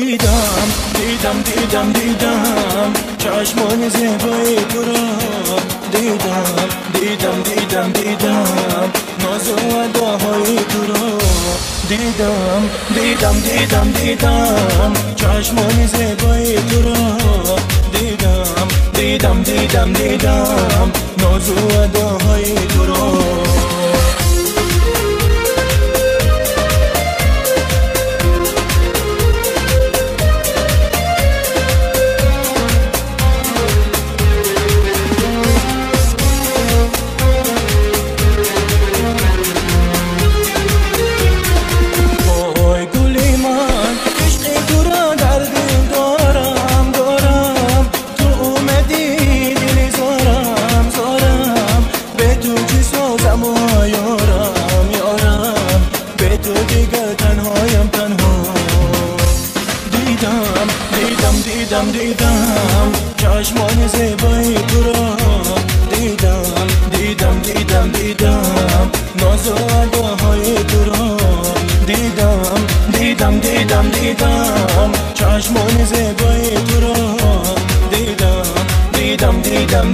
دیدم چشمان زیبای تو را دیدم ناز و اداهای تو را دیدم چشمان زیبای تو را دیدم ناز و اداهای تو را دیدم چشمان زیبای تو را دیدم ناز و اداهای تو را دیدم چشمان زیبای تو را دیدم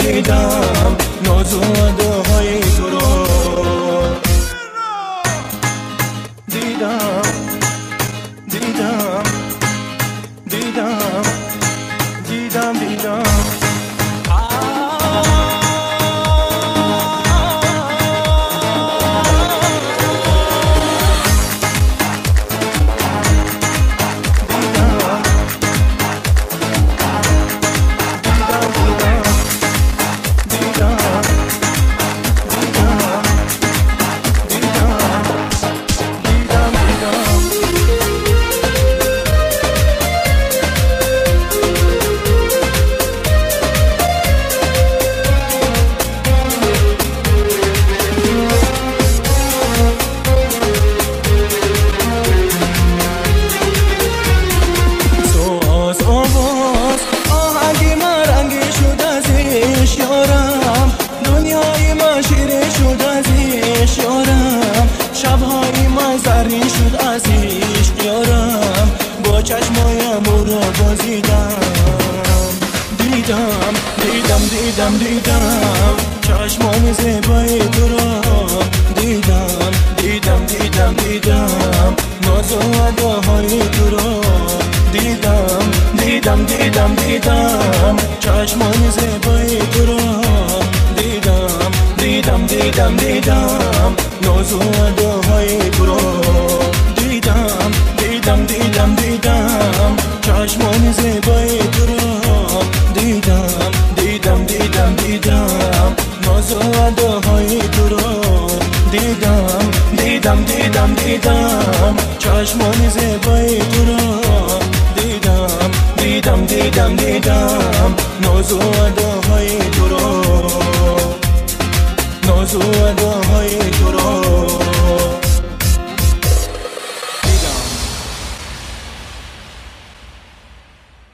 ناز و اداهای تو را دیدم دنیای من شیرین شد از عشق یارم شبهای من زرین شد از عشق یارم با چشمایم او را بازیدم دیدم چشمان زیبای تو را دیدم ناز و اداهای تو را دیدم چشمان زیبای تو را دیدم ناز و اداهای تو را دیدم چشمان زیبای تو را دیدم ناز و اداهای تو را دیدم چشمان زیبای تو را دیدم ناز و اداهای تو را ناز و اداهای تو را